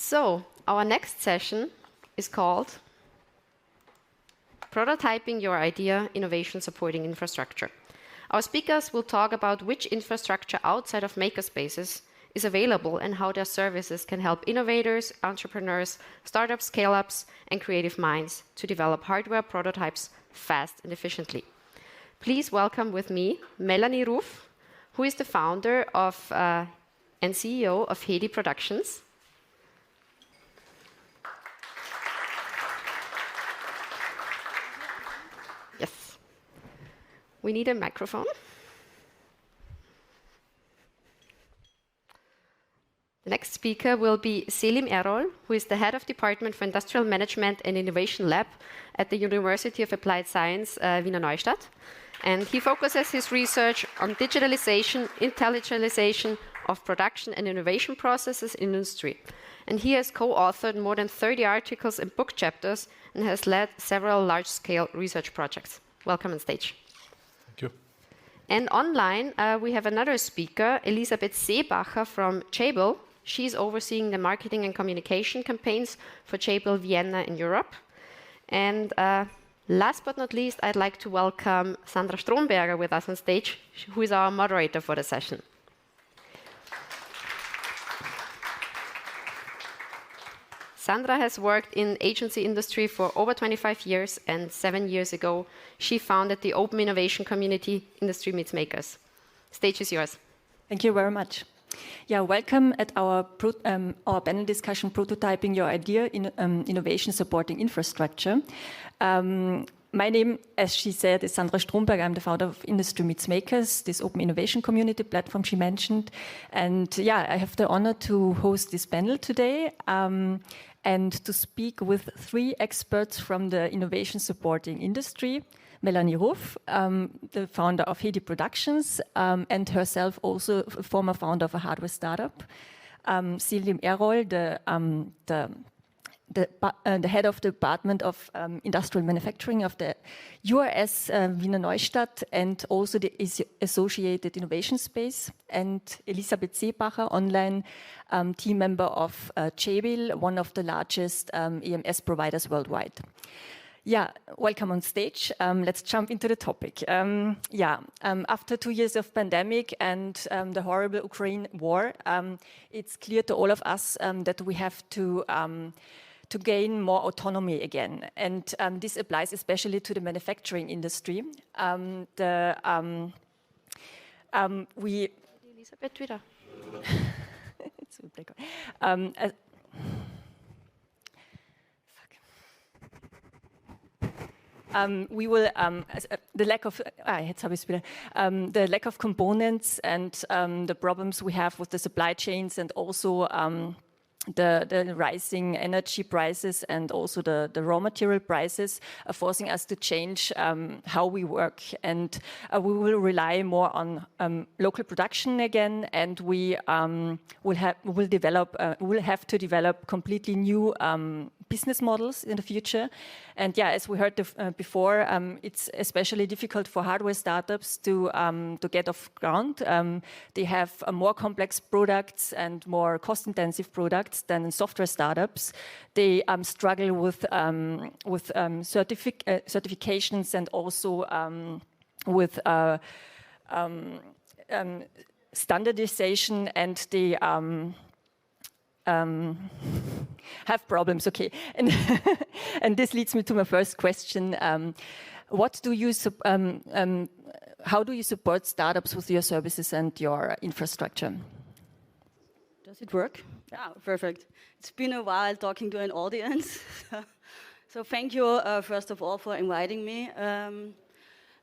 So, our next session is called Prototyping Your Idea, Innovation Supporting Infrastructure. Our speakers will talk about which infrastructure outside of makerspaces is available and how their services can help innovators, entrepreneurs, startups, scale-ups, and creative minds to develop hardware prototypes fast and efficiently. Please welcome with me Melanie Ruf, who is the founder of and CEO of Hedi Productions. Yes. We need a microphone. The next speaker will be Selim Erol, who is the head of Department for Industrial Management and Innovation Lab at the University of Applied Science, Wiener Neustadt. And he focuses his research on digitalization, intelligentization of production and innovation processes in industry. And he has co-authored more than 30 articles and book chapters and has led several large-scale research projects. Welcome on stage. Thank you. And online, we have another speaker, Elisabeth Seebacher from Jabil. She's overseeing the marketing and communication campaigns for Jabil Vienna in Europe. And last but not least, I'd like to welcome Sandra Stromberger with us on stage, who is our moderator for the session. Sandra has worked in agency industry for over 25 years, and 7 years ago, she founded the open innovation community Industry Meets Makers. Stage is yours. Thank you very much. Yeah, welcome at our panel discussion, Prototyping Your Idea, Innovation Supporting Infrastructure. My name, as she said, is Sandra Stromberg. I'm the founder of Industry Meets Makers, this open innovation community platform she mentioned. And yeah, I have the honor to host this panel today and to speak with 3 experts from the innovation supporting industry. Melanie Ruf, the founder of Hedi Productions, and herself also a former founder of a hardware startup. Selim Erol, the head of the Department of Industrial Manufacturing of the URS Wiener Neustadt, and also the Associated Innovation Space, and Elisabeth Seebacher, online team member of Jabil, one of the largest EMS providers worldwide. Yeah, welcome on stage. Let's jump into the topic. After 2 years of pandemic and the horrible Ukraine war, it's clear to all of us that we have to gain more autonomy again. And this applies especially to the manufacturing industry. Elisabeth, wieder. We will the lack of components and the problems we have with the supply chains, and also the rising energy prices and also the raw material prices are forcing us to change how we work, and we will rely more on local production again, and we will have to develop completely new business models in the future. And yeah, as we heard before, it's especially difficult for hardware startups to get off ground. They have more complex products and more cost-intensive products than software startups. They struggle with certifications and also with standardization, and they have problems. Okay, and and this leads me to my first question. How do you support startups with your services and your infrastructure? Does it work? Yeah, perfect. It's been a while talking to an audience. So thank you, first of all, for inviting me.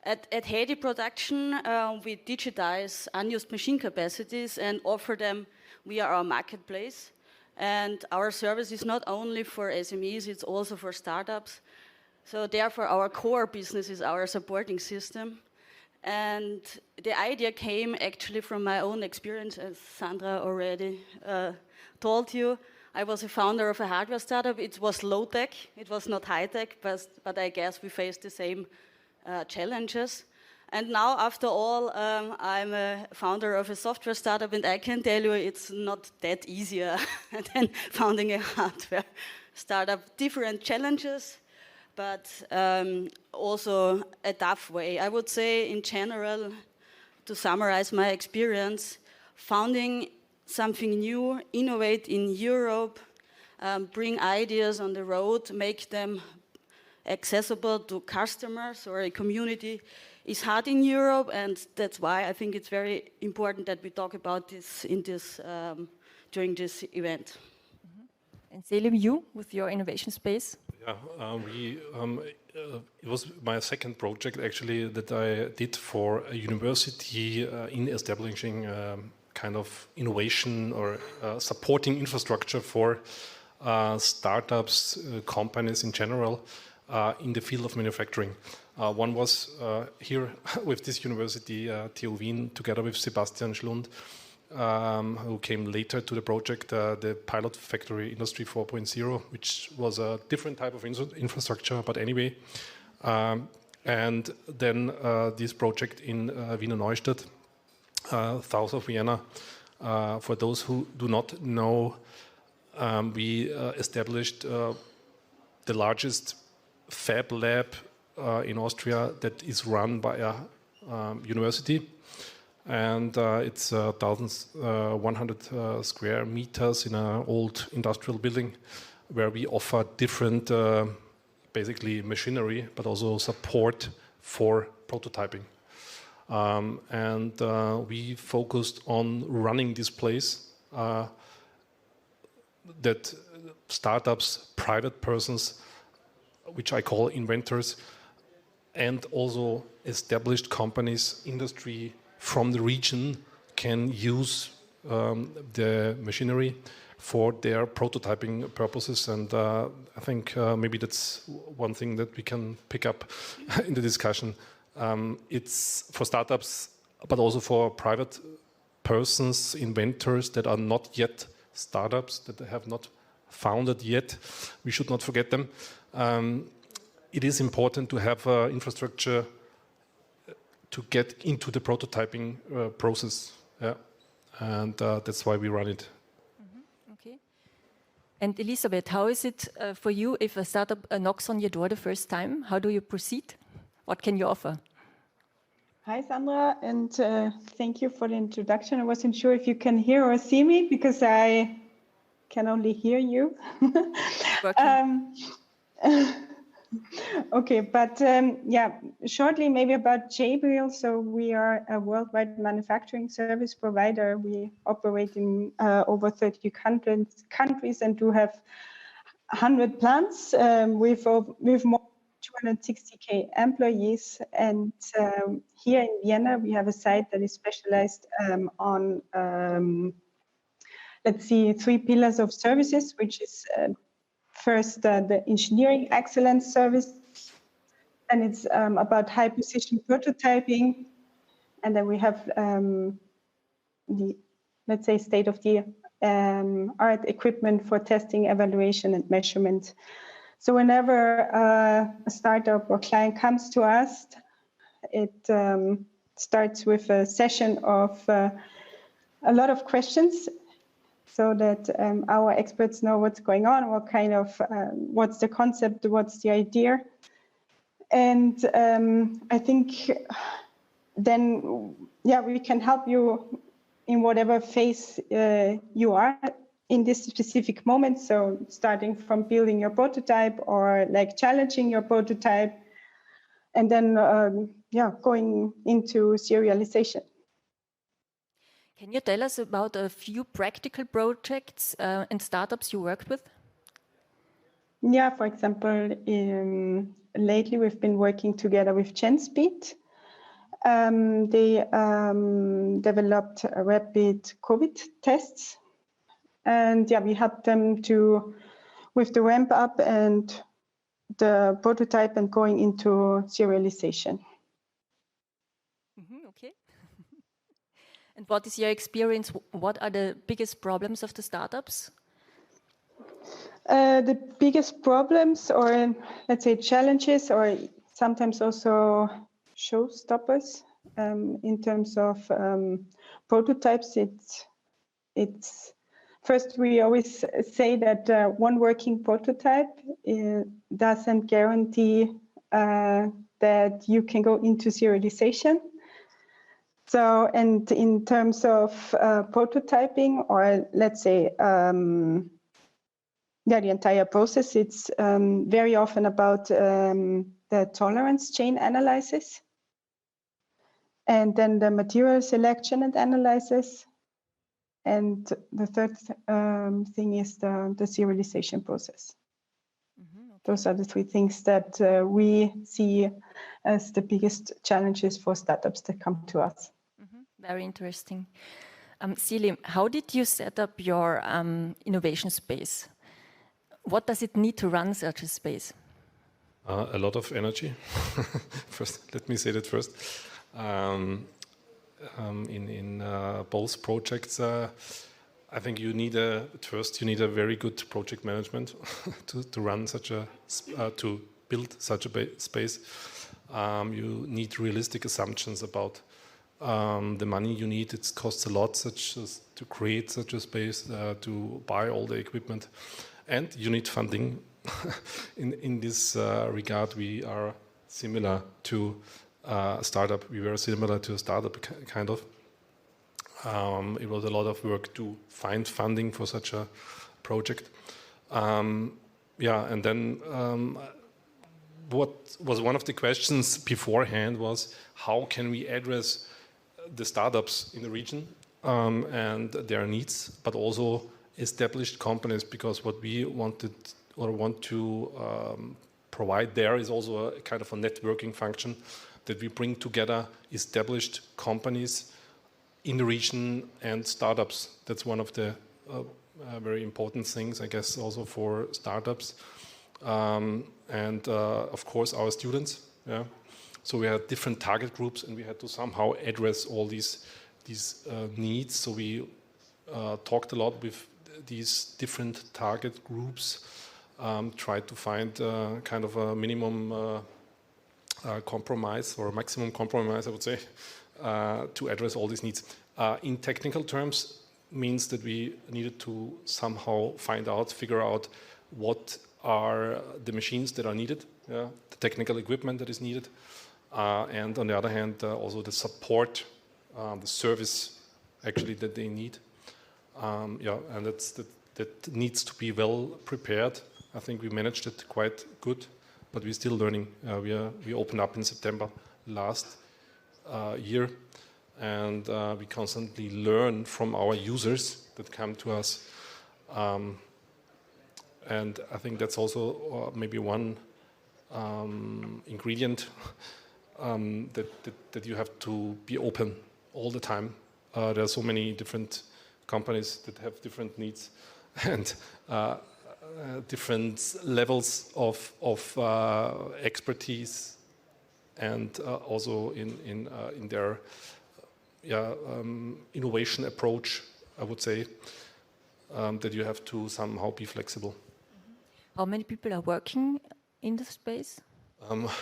At Hedi Production, we digitize unused machine capacities and offer them via our marketplace. And our service is not only for SMEs, it's also for startups. So therefore, our core business is our supporting system. And the idea came actually from my own experience, as Sandra already told you. I was a founder of a hardware startup. It was low-tech. It was not high-tech, but I guess we faced the same challenges. And now, after all, I'm a founder of a software startup, and I can tell you it's not that easier than founding a hardware startup. Different challenges, but also a tough way. I would say, in general, to summarize my experience, founding something new, innovate in Europe, bring ideas on the road, make them accessible to customers or a community is hard in Europe, and that's why I think it's very important that we talk about this during this event. And Selim, you with your innovation space? Yeah, it was my second project actually that I did for a university in establishing kind of innovation or supporting infrastructure for startups, companies in general in the field of manufacturing. One was here with this university, TU Wien, together with Sebastian Schlund, who came later to the project, the pilot factory Industry 4.0, which was a different type of infrastructure, but anyway. And then this project in Wiener Neustadt, south of Vienna. For those who do not know, we established the largest fab lab in Austria that is run by a university, and it's 1,100 square meters in an old industrial building where we offer different basically machinery but also support for prototyping, and we focused on running this place that startups, private persons, which I call inventors, and also established companies, industry from the region can use the machinery for their prototyping purposes. And I think maybe that's one thing that we can pick up in the discussion. It's for startups, but also for private persons, inventors that are not yet startups, that have not founded yet. We should not forget them. It is important to have infrastructure to get into the prototyping process, yeah, and that's why we run it. Mm-hmm. Okay. And Elisabeth, how is it for you if a startup knocks on your door the first time? How do you proceed? What can you offer? Hi, Sandra, and thank you for the introduction. I wasn't sure if you can hear or see me because I can only hear you. Okay, but yeah, shortly maybe about Jabil. So we are a worldwide manufacturing service provider. We operate in over 30 countries and do have 100 plants with more than 260,000 employees. And here in Vienna, we have a site that is specialized on, let's see, 3 pillars of services, which is first, the engineering excellence service, and it's about high precision prototyping. And then we have the, let's say, state-of-the-art equipment for testing, evaluation, and measurement. So whenever a startup or client comes to us, it starts with a session of a lot of questions, so that our experts know what's going on, what kind of, what's the concept, what's the idea. And I think then, yeah, we can help you in whatever phase you are in this specific moment. So starting from building your prototype or like challenging your prototype, and then, yeah, going into serialization. Can you tell us about a few practical projects and startups you worked with? Yeah, for example, lately we've been working together with GenSpeed. They developed rapid COVID tests, and yeah, we helped them with the ramp up and the prototype and going into serialization. Mm-hmm, okay. And what is your experience? What are the biggest problems of the startups? The biggest problems, or let's say challenges, or sometimes also showstoppers. In terms of prototypes, it's first, we always say that one working prototype doesn't guarantee that you can go into serialization. So, and in terms of prototyping, or let's say, the entire process, it's very often about the tolerance chain analysis, and then the material selection and analysis. And the third thing is the serialization process. Okay. Those are the three things that we see as the biggest challenges for startups that come to us. Very interesting. Selim, how did you set up your innovation space? What does it need to run such a space? A lot of energy. First, let me say that first. In both projects, I think you need first you need a very good project management to run such a to build such a space. You need realistic assumptions about the money you need. It costs a lot, such as to create such a space, to buy all the equipment, and you need funding. In this regard, we are similar to a startup. We were similar to a startup, kind of. It was a lot of work to find funding for such a project. Yeah, and then what was one of the questions beforehand was, how can we address the startups in the region and their needs, but also established companies, because what we wanted or want to provide there is also a kind of a networking function, that we bring together established companies in the region and startups. That's one of the very important things, I guess, also for startups. And of course, our students. Yeah. So we had different target groups, and we had to somehow address all these needs. So we talked a lot with these different target groups, tried to find kind of a minimum compromise, or a maximum compromise, I would say, to address all these needs. In technical terms, means that we needed to somehow figure out what are the machines that are needed, the technical equipment that is needed, and on the other hand, also the support, the service actually that they need. Yeah, and that needs to be well prepared. I think we managed it quite good, but we're still learning. We opened up in September last year, and we constantly learn from our users that come to us. And I think that's also maybe one ingredient, that you have to be open all the time. There are so many different companies that have different needs and different levels of expertise, and also in their innovation approach, I would say, that you have to somehow be flexible. How many people are working in the space?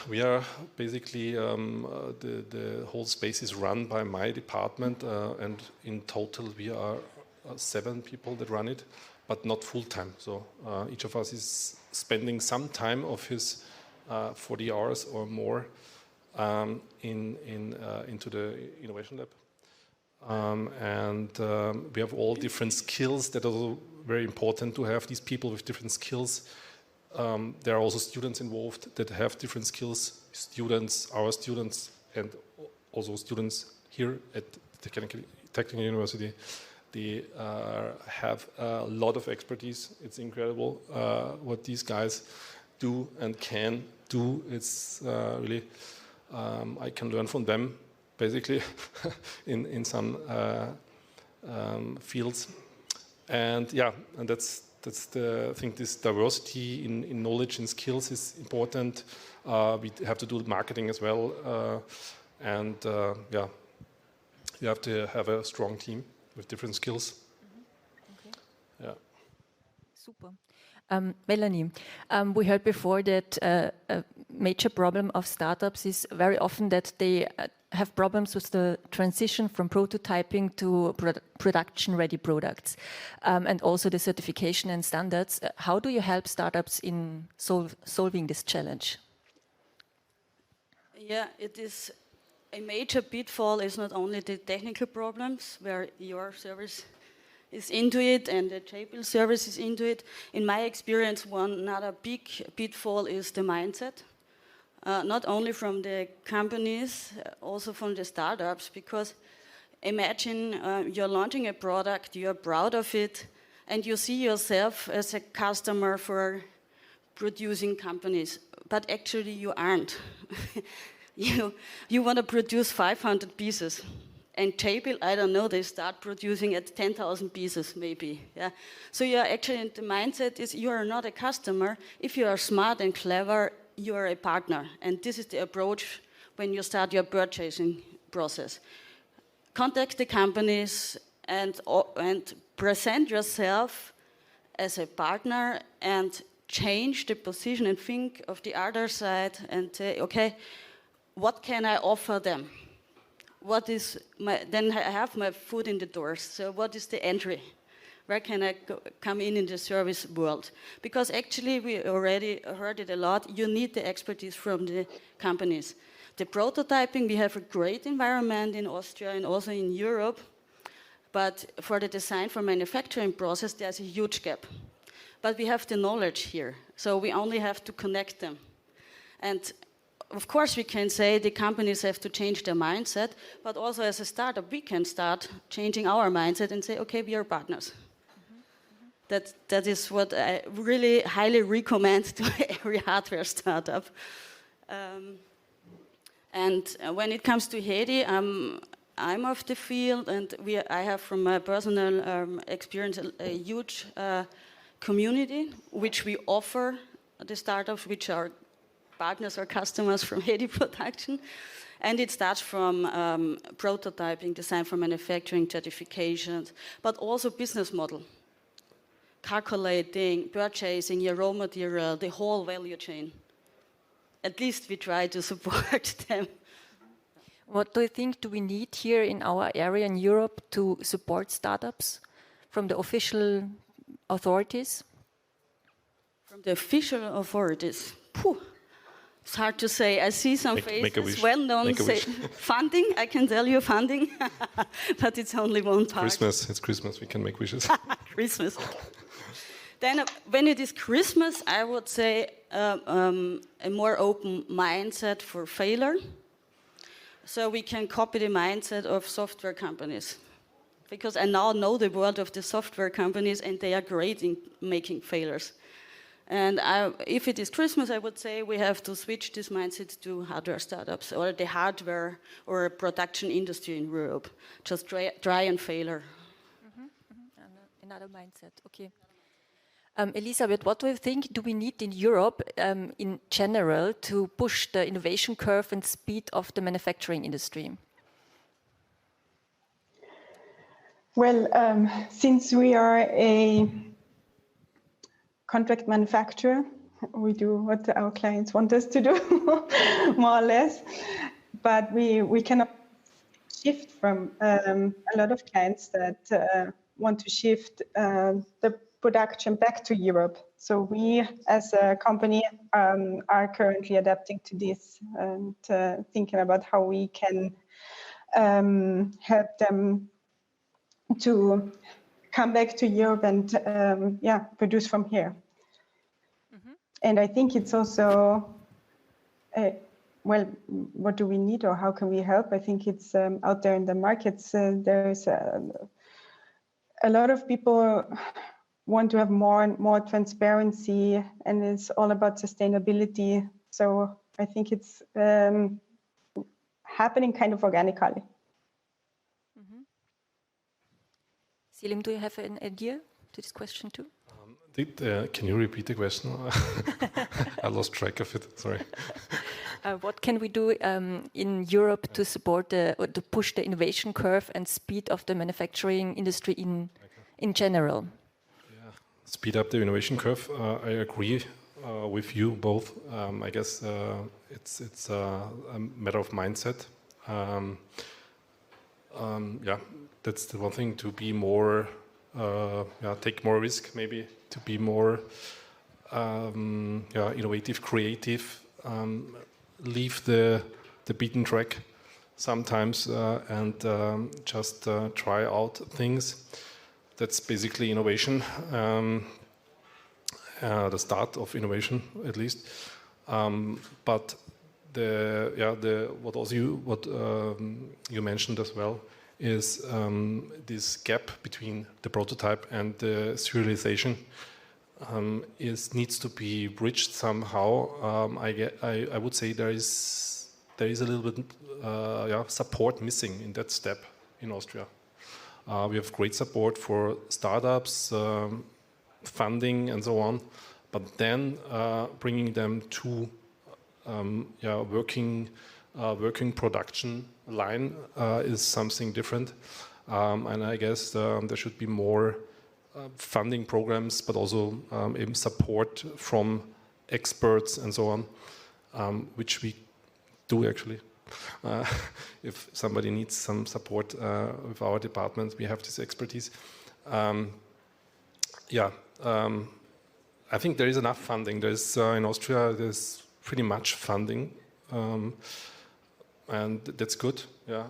We are basically, the whole space is run by my department, and in total we are 7 people that run it, but not full time. So each of us is spending some time of his 40 hours or more into the innovation lab. And we have all different skills that are also very important to have these people with different skills. There are also students involved that have different skills, our students, and also students here at the Technical University. They have a lot of expertise. It's incredible what these guys do and can do. It's really, I can learn from them, basically, in some fields. And yeah, and that's I think this diversity in knowledge and skills is important. We have to do marketing as well, and yeah, you have to have a strong team with different skills. Okay. Yeah. Super. Melanie, we heard before that a major problem of startups is very often that they have problems with the transition from prototyping to production-ready products, and also the certification and standards. How do you help startups in solving this challenge? Yeah, it is a major pitfall is not only the technical problems where your service is into it and the JBIL service is into it. In my experience, another big pitfall is the mindset. Not only from the companies, also from the startups, because imagine you're launching a product, you're proud of it, and you see yourself as a customer for producing companies, but actually you aren't. You want to produce 500 pieces. And JBIL, I don't know, they start producing at 10,000 pieces maybe. Yeah. So you're actually, the mindset is you are not a customer. If you are smart and clever, you are a partner. And this is the approach when you start your purchasing process. Contact the companies and present yourself as a partner and change the position and think of the other side and say, okay, what can I offer them? Then I have my foot in the doors. So what is the entry? Where can I come in the service world? Because actually we already heard it a lot. You need the expertise from the companies. The prototyping, we have a great environment in Austria and also in Europe. But for the design for manufacturing process, there's a huge gap. But we have the knowledge here. So we only have to connect them. And of course, we can say the companies have to change their mindset, but also as a startup, we can start changing our mindset and say, okay, we are partners. That is what I really highly recommend to every hardware startup. And when it comes to Hedi, I'm of the field, and I have from my personal experience a huge community, which we offer the startups, which are partners or customers from Hedi production. And it starts from prototyping, design for manufacturing, certifications, but also business model. Calculating, purchasing your raw material, the whole value chain. At least we try to support them. What do you think do we need here in our area in Europe to support startups from the official authorities? From the official authorities? Phew. It's hard to say. I see some faces, well-known funding. I can tell you funding, but it's only one part. Christmas, it's Christmas. We can make wishes. Christmas. Then, when it is Christmas, I would say a more open mindset for failure. So we can copy the mindset of software companies, because I now know the world of the software companies, and they are great in making failures. And if it is Christmas, I would say we have to switch this mindset to hardware startups or the hardware or production industry in Europe. Just try and failure. Another mindset, okay. Elisabeth, what do you think do we need in Europe in general to push the innovation curve and speed of the manufacturing industry? Well, since we are a contract manufacturer, we do what our clients want us to do, more or less. But we cannot shift from a lot of clients that want to shift the production back to Europe. So we, as a company, are currently adapting to this and thinking about how we can help them to come back to Europe and produce from here. Mm-hmm. And I think it's also, what do we need or how can we help? I think it's out there in the markets, there's a lot of people want to have more and more transparency, and it's all about sustainability. So I think it's happening kind of organically. Selim, do you have an idea to this question too? Can you repeat the question? I lost track of it, sorry. What can we do in Europe to support or to push the innovation curve and speed of the manufacturing industry in general? Yeah, speed up the innovation curve. I agree with you both. I guess it's a matter of mindset. Yeah, that's the one thing, to be more, take more risk, maybe, to be more innovative, creative, leave the beaten track sometimes and just try out things. That's basically innovation, the start of innovation, at least. But what you mentioned as well is this gap between the prototype and the serialization needs to be bridged somehow. I would say there is a little bit support missing in that step in Austria. We have great support for startups, funding, and so on, but then bringing them to working production line is something different, and I guess there should be more funding programs, but also even support from experts and so on, which we do actually. If somebody needs some support with our department, we have this expertise. I think there is enough funding. There's in Austria, there's pretty much funding, and that's good. Yeah.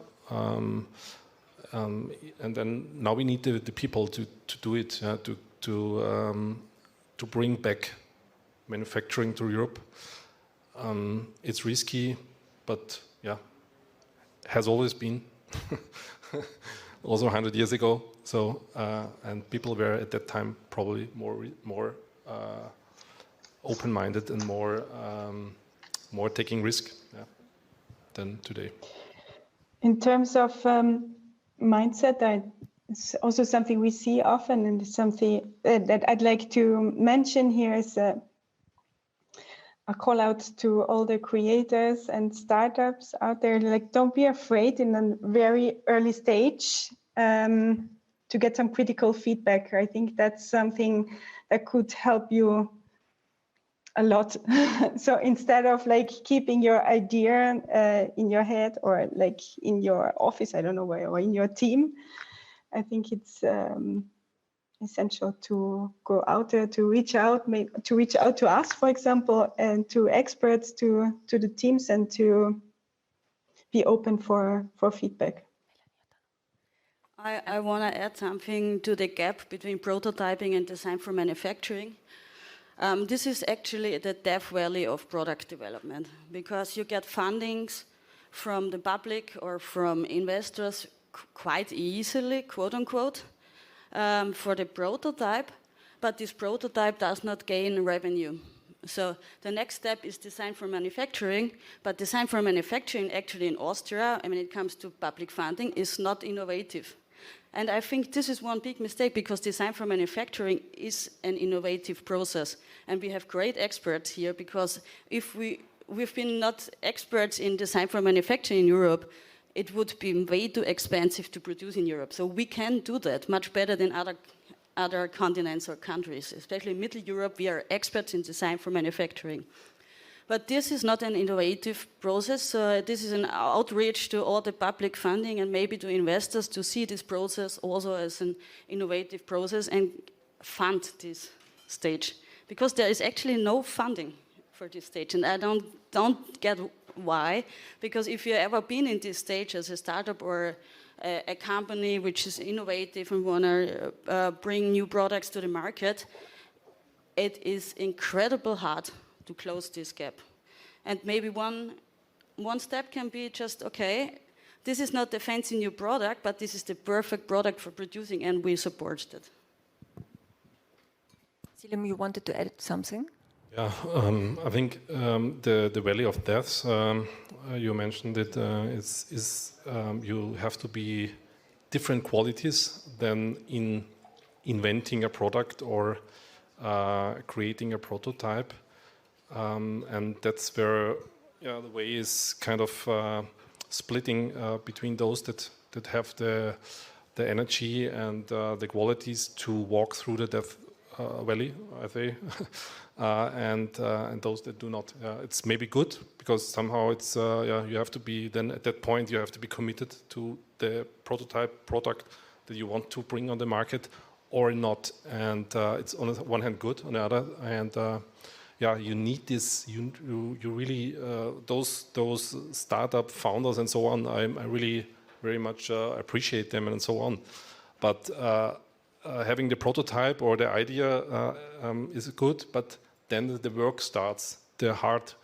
And then now we need the people to do it, to bring back manufacturing to Europe. It's risky, but has always been, also 100 years ago. So and people were at that time probably more open-minded and more taking risk than today. In terms of mindset, it's also something we see often, and it's something that I'd like to mention here is a call out to all the creators and startups out there. Like, don't be afraid in a very early stage to get some critical feedback. I think that's something that could help you a lot. So instead of like keeping your idea in your head or like in your office, I don't know where, or in your team, I think it's essential to go out there, to reach out to us, for example, and to experts, to the teams, and to be open for feedback. I want to add something to the gap between prototyping and design for manufacturing. This is actually the death valley of product development, because you get fundings from the public or from investors quite easily, quote unquote, for the prototype, but this prototype does not gain revenue. So the next step is design for manufacturing, but design for manufacturing actually in Austria, when it comes to public funding, is not innovative. And I think this is one big mistake, because design for manufacturing is an innovative process. And we have great experts here, because if we've been not experts in design for manufacturing in Europe, it would be way too expensive to produce in Europe. So we can do that much better than other continents or countries. Especially in Middle Europe, we are experts in design for manufacturing. But this is not an innovative process. This is an outreach to all the public funding and maybe to investors to see this process also as an innovative process and fund this stage. Because there is actually no funding for this stage. And I don't get why. Because if you've ever been in this stage as a startup or a company which is innovative and want to bring new products to the market, it is incredibly hard to close this gap. And maybe one step can be just, okay, this is not the fancy new product, but this is the perfect product for producing, and we support it. Selim, you wanted to add something? Yeah, I think the Valley of Death, you mentioned it, is you have to be different qualities than in inventing a product or creating a prototype. And that's where the way is kind of splitting between those that have the energy and the qualities to walk through the death Valley, I say, and those that do not. It's maybe good because somehow it's you have to be then at that point you have to be committed to the prototype product that you want to bring on the market or not, and it's on the one hand good, on the other hand. You need this. You really those startup founders and so on. I really very much appreciate them and so on, but. Having the prototype or the idea is good, but then the work starts, the hard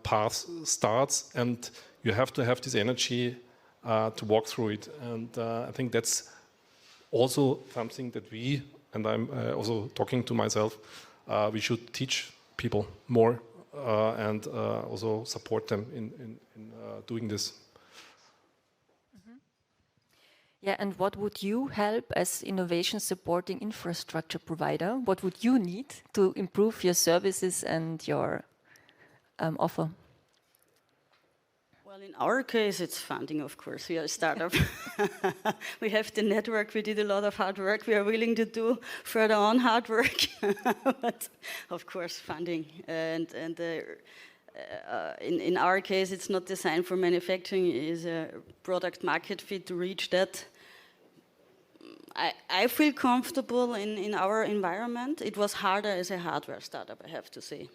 path starts, and you have to have this energy to walk through it. And I think that's also something that we, and I'm also talking to myself, we should teach people more and also support them in doing this. Yeah, and what would you help as innovation supporting infrastructure provider? What would you need to improve your services and your offer? Well, in our case, it's funding, of course. We are a startup. We have the network. We did a lot of hard work. We are willing to do further on hard work. But, of course, funding. And in our case, it's not designed for manufacturing. It is a product market fit to reach that. I feel comfortable in our environment. It was harder as a hardware startup, I have to say.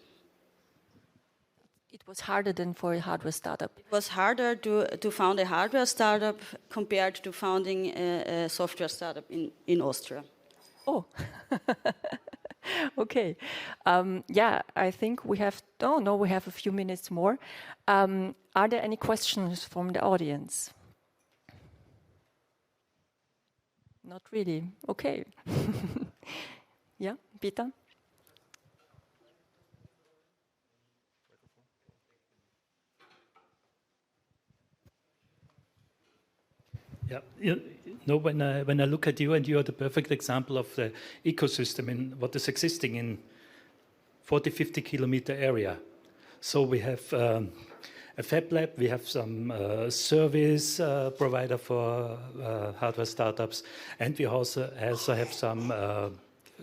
It was harder than for a hardware startup. It was harder to found a hardware startup compared to founding a software startup in Austria. Oh, okay. I think we have, we have a few minutes more. Are there any questions from the audience? Not really. Okay. Yeah, Peter? Yeah, when I look at you, and you are the perfect example of the ecosystem in what is existing in 40, 50 kilometer area. So we have a fab lab, we have some service provider for hardware startups, and we also have some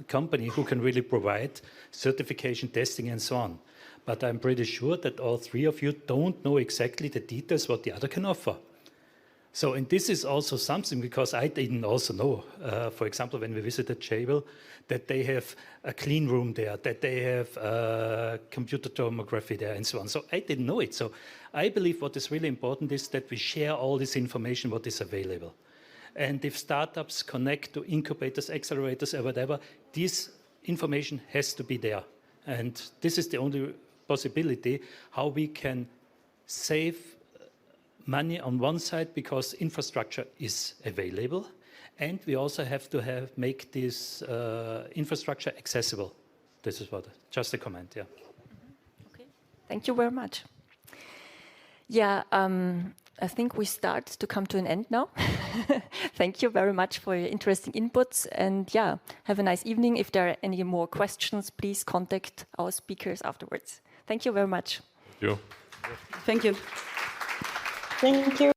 company who can really provide certification, testing, and so on. But I'm pretty sure that all three of you don't know exactly the details what the other can offer. So, and this is also something, because I didn't also know, for example, when we visited Jabil, that they have a clean room there, that they have computer tomography there, and so on. So I didn't know it. So I believe what is really important is that we share all this information, what is available. And if startups connect to incubators, accelerators, or whatever, this information has to be there. And this is the only possibility how we can save money on one side, because infrastructure is available, and we also have to make this infrastructure accessible. This is just a comment, yeah. Okay, thank you very much. Yeah, I think we start to come to an end now. Thank you very much for your interesting inputs, and yeah, have a nice evening. If there are any more questions, please contact our speakers afterwards. Thank you very much. Thank you. Thank you. Thank you.